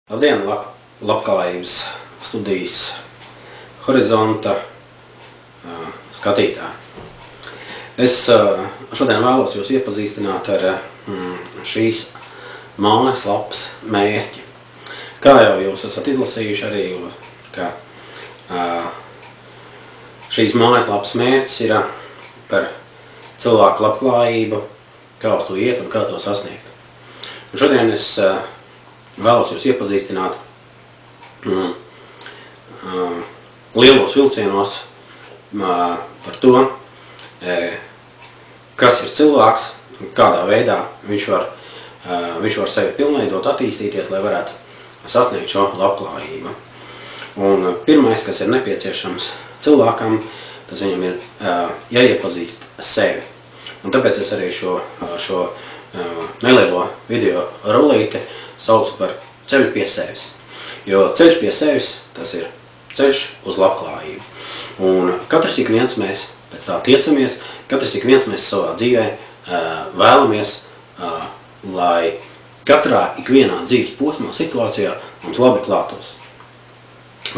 Labdien, labklājības studijas horizonta skatītāji. Es šodien vēlos jūs iepazīstināt ar šīs mājaslapas mērķi. Kā jau jūs esat izlasījuši arī, ka šīs mājaslapas mērķis ir par cilvēku labklājību, kā uz to iet un kā to sasniegt. Un šodien es vēlos jūs iepazīstināt lielos vilcienos par to, kas ir cilvēks, kādā veidā viņš var sevi pilnveidot, attīstīties, lai varētu sasniegt šo labklājību. Un pirmais, kas ir nepieciešams cilvēkam, tas viņam ir jāiepazīst sevi. Un tāpēc es arī šo nelielo video rullīti saucu par ceļu pie sevis. Jo ceļš pie sevis, tas ir ceļš uz labklājību. Un katrs ik viens mēs pēc tā tiecamies, katrs ik viens mēs savā dzīvē vēlamies, lai katrā ik vienā dzīves posmā situācijā mums labi klātos.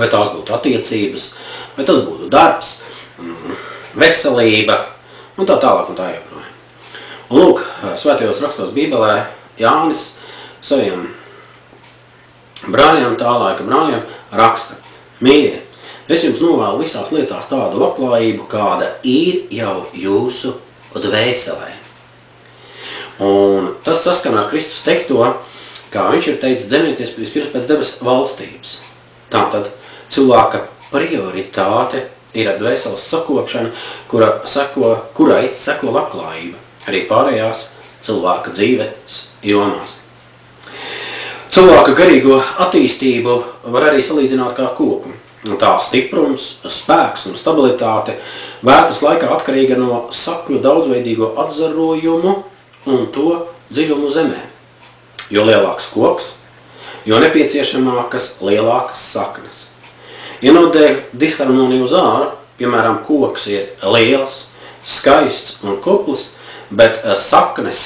Vai tās būtu attiecības, vai tas būtu darbs, veselība, un tā tālāk un tā joprojām. Un lūk, svētajos rakstos Bībelē Jānis saviem brāļiem, tā laika brāļiem, raksta: Mīļie, es jums novēlu visās lietās tādu labklājību, kāda ir jau jūsu dvēselē. Un tas saskan ar Kristus teikto, kā viņš ir teicis, dzenieties vispirms pēc debesu valstības. Tātad cilvēka prioritāte ir dvēseles sakopšana, kurai seko labklājība, arī pārējās cilvēka dzīves jomās. Cilvēka garīgo attīstību var arī salīdzināt kā koku. Tā stiprums, spēks un stabilitāte vērtas laikā atkarīga no sakņu daudzveidīgo atzarojumu un to dziļumu zemē. Jo lielāks koks, jo nepieciešamākas lielākas saknes. Ja notiek disharmonija uz ārā, piemēram, koks ir liels, skaists un kupls, bet saknes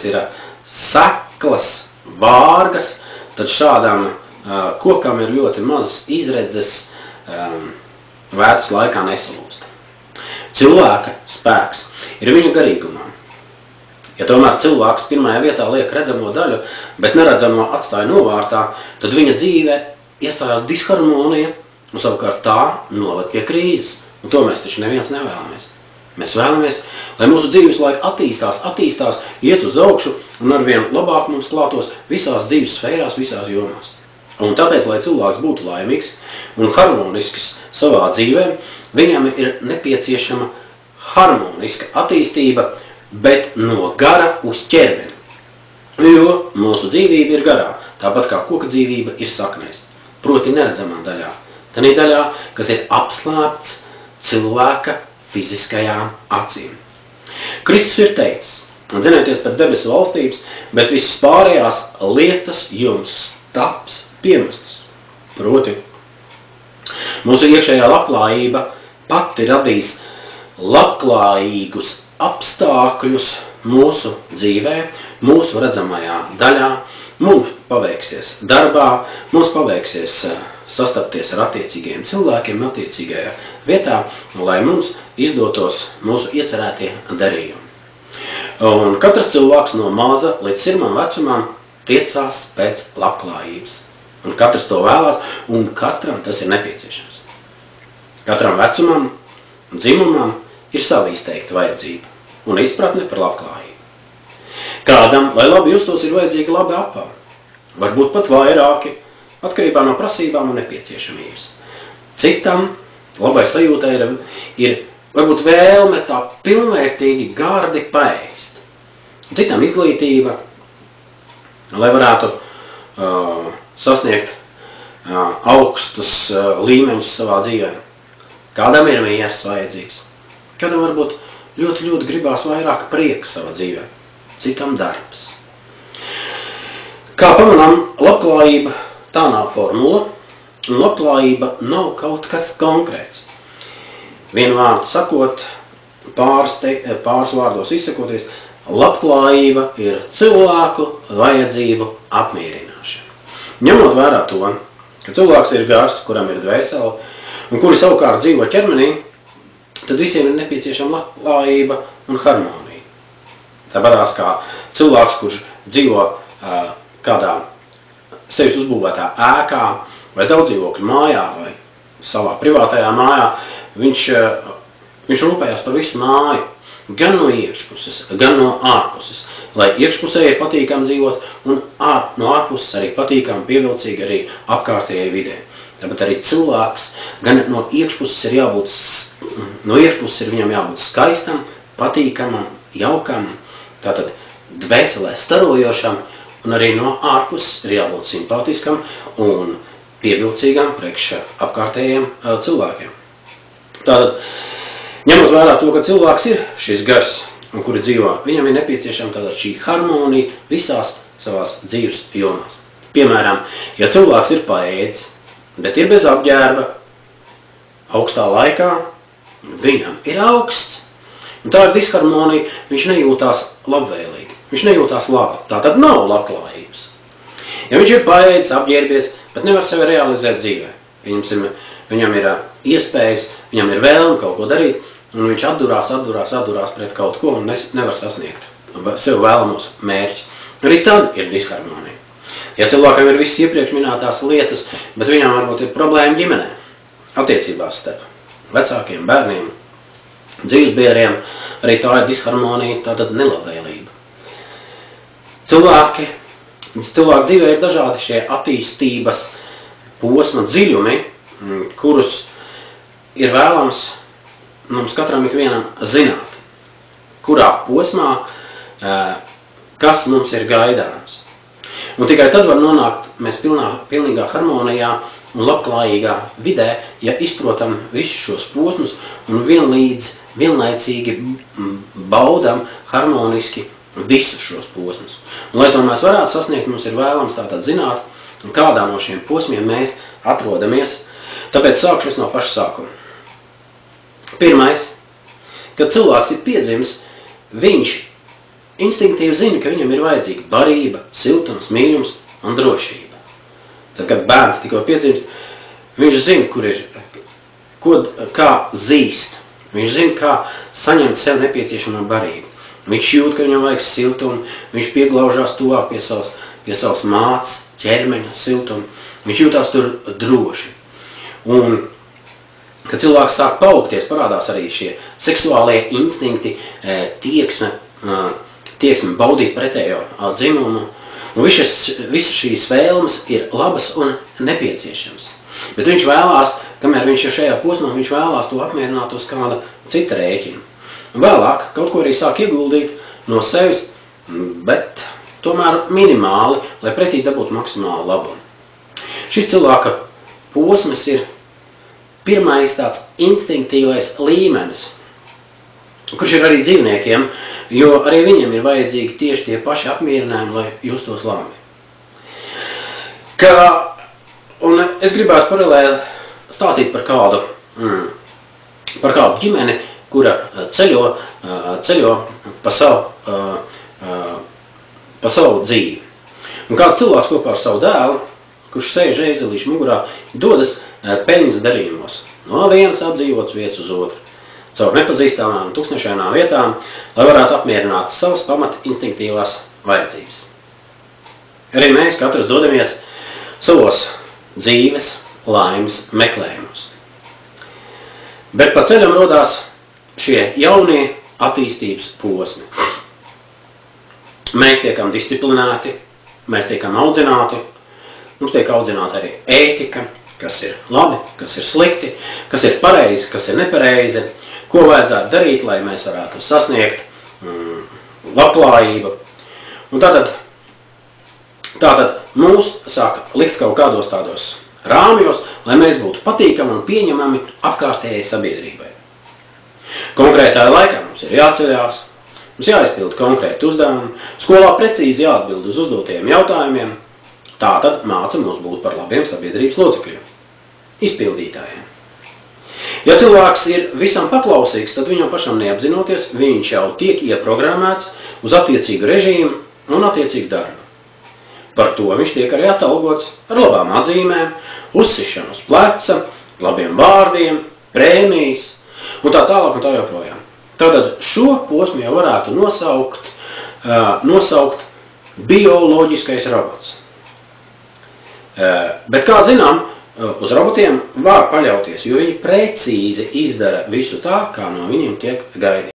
ir seklas, vārgas, tad šādam kokam ir ļoti mazas izredzes vērts laikā nesalūst. Cilvēka spēks ir viņa garīgumā. Ja tomēr cilvēks pirmajā vietā liek redzamo daļu, bet neredzamo atstāja novārtā, tad viņa dzīve iestājās disharmonija, un savukārt tā noved pie krīzes. Un to mēs taču neviens nevēlamies. Mēs vēlamies, lai mūsu dzīves laika attīstās, iet uz augšu un arvien labāk mums klātos visās dzīves sfērās, visās jomās. Un tāpēc, lai cilvēks būtu laimīgs un harmonisks savā dzīvē, viņam ir nepieciešama harmoniska attīstība, bet no gara uz ķermeni. Jo mūsu dzīvība ir garā, tāpat kā koka dzīvība ir saknēs, proti neredzamā daļā. Tanī daļā, kas ir apslēpts cilvēka fiziskajām acīm. Kristus ir teicis: dzenieties pēc debesu valstības, bet visas pārējās lietas jums taps piemestas. Proti, mūsu iekšējā labklājība pati radīs labklājīgus apstākļus mūsu dzīvē, mūsu redzamajā daļā, mums paveiksies darbā, mums paveiksies sastapties ar attiecīgajiem cilvēkiem, attiecīgajā vietā, lai mums izdotos mūsu iecerētie darījumi. Un katrs cilvēks no maza līdz sirmam vecumam tiecās pēc labklājības. Un katrs to vēlās, un katram tas ir nepieciešams. Katram vecumam, dzimumam ir sava izteikta vajadzība un izpratne par labklājību. Kādam, lai labi justos, ir vajadzīgi labi apavi, varbūt pat vairāki, atkarībā no prasībām un nepieciešamības. Citam labai sajūtai ir varbūt vēlme tā pilnvērtīgi gardi paēst. Citam izglītība, lai varētu sasniegt augstus līmeņus savā dzīvē. Kādam ir miers vajadzīgs. Kādam varbūt ļoti gribās vairāk prieka savā dzīvē. Citam darbs. Kā pamanām, labklājība tā nav formula, un labklājība nav kaut kas konkrēts. Vienu vārdu sakot, pāris vārdos izsakoties, labklājība ir cilvēku vajadzību apmierināšana. Ņemot vērā to, ka cilvēks ir gars, kuram ir dvēsele, un kuri savukārt dzīvo ķermenī, tad visiem ir nepieciešama labklājība un harmonija. Tāpatās kā cilvēks, kurš dzīvo kādā sevis uzbūvētā ēkā, vai daudzdzīvokļu mājā, vai savā privātajā mājā, viņš rūpējās par visu māju, gan no iekšpuses, gan no ārpuses, lai iekšpusē ir patīkami dzīvot, un no ārpuses arī patīkami, pievilcīgi arī apkārtējai vidē. Tāpat arī cilvēks, gan no iekšpuses ir viņam jābūt skaistam, patīkamam, jaukam, tātad dvēselē starojošam, un arī no ārpuses ir jābūt simpātiskam un pievilcīgam priekš apkārtējiem cilvēkiem. Tātad, ņemot vērā to, ka cilvēks ir šis gars, un kuri dzīvo, viņam ir nepieciešama tāda šī harmonija visās savās dzīves jomās. Piemēram, ja cilvēks ir paēdis, bet ir bez apģērba, augstā laikā, viņam ir augsts, un tā ir disharmonija, viņš nejūtās labvēlīgi, viņš nejūtās labi, tā tad nav labklājības. Ja viņš ir paēdis, apģērbies, bet nevar sevi realizēt dzīvē, viņam ir iespējas, viņam ir vēlme kaut ko darīt, un viņš atdurās pret kaut ko un nevar sasniegt sev vēlamos mērķus. Arī tad ir disharmonija. Ja cilvēkam ir viss iepriekš minētās lietas, bet viņam varbūt ir problēma ģimenē, attiecībās starp vecākiem, bērniem, dzīvesbiedriem, arī tā ir disharmonija, tātad nelabvēlība. Cilvēku dzīvē ir dažādi šie attīstības posma dziļumi, kurus ir vēlams mums katram ikvienam zināt, kurā posmā, kas mums ir gaidāms. Un tikai tad var nonākt mēs pilnīgā harmonijā un labklājīgā vidē, ja izprotam visus šos posmus un vienlaicīgi baudam harmoniski visus šos posmus. Un, lai to mēs varētu sasniegt, mums ir vēlams tātad zināt, kādā no šiem posmiem mēs atrodamies. Tāpēc sākšu no paša sākuma. Pirmais, kad cilvēks ir piedzimis, viņš instinktīvi zina, ka viņam ir vajadzīga barība, siltums, mīļums un drošība. Tad, kad bērns tikko piedzimst, viņš zina, kā zīst. Viņš zina, kā saņemt sev nepieciešamo barību. Viņš jūt, ka viņam vajag siltumu, viņš pieglaužās tuvāk pie savas mātes, ķermeņa siltumu. Viņš jūtās tur droši. Un, kad cilvēks sāk paaugties, parādās arī šie seksuālie instinkti, tieksme baudīt pretējo dzimumu. Un visas šīs vēlmes ir labas un nepieciešamas. Bet viņš vēlās, kamēr viņš ir šajā posmā, viņš vēlās to apmierināt uz kāda cita rēķina. Un vēlāk kaut ko arī sāk ieguldīt no sevis, bet tomēr minimāli, lai pretī dabūtu maksimālu labumu. Šis cilvēka posms ir pirmais tāds instinktīvais līmenis, kurš ir arī dzīvniekiem, jo arī viņiem ir vajadzīgi tieši tie paši apmierinājumi, lai justos labi. Un es gribētu paralēli stāstīt par kādu ģimeni, kura ceļo pa savu dzīvi. Un kāds cilvēks kopā ar savu dēlu, kurš sēž ēzelīšu mugurā, dodas peļņas darījumos no vienas apdzīvotas vietas uz otru, caur nepazīstamām tūkstnešainām vietām, lai varētu apmierināt savas pamata instinktīvās vajadzības. Arī mēs katrs dodamies savos dzīves laimes meklējumos. Bet pa ceļam rodās šie jaunie attīstības posmi. Mēs tiekam disciplinēti, mēs tiekam audzināti, mums tiek audzināta arī ētika, kas ir labi, kas ir slikti, kas ir pareizi, kas ir nepareizi, ko vajadzētu darīt, lai mēs varētu sasniegt labklājību. Un tātad mūs sāk likt kaut kādos tādos rāmjos, lai mēs būtu patīkami un pieņemami apkārtējai sabiedrībai. Konkrētā laikā mums ir jāceļās, mums jāizpild konkrēti uzdevumi, skolā precīzi jāatbild uz uzdotajiem jautājumiem, tātad māca mūs būt par labiem sabiedrības locekļiem, izpildītājiem. Ja cilvēks ir visam paklausīgs, tad viņam pašam neapzinoties, viņš jau tiek ieprogrammēts uz attiecīgu režīmu un attiecīgu darbu. par to viņš tiek arī atalgots ar labām atzīmēm, uzsišanu uz pleca, labiem vārdiem, prēmijas un tā tālāk un tā joprojām. Tātad šo posmu jau varētu nosaukt bioloģiskais robots. Bet, kā zinām, uz robotiem var paļauties, jo viņi precīzi izdara visu tā, kā no viņiem tiek gaidīts.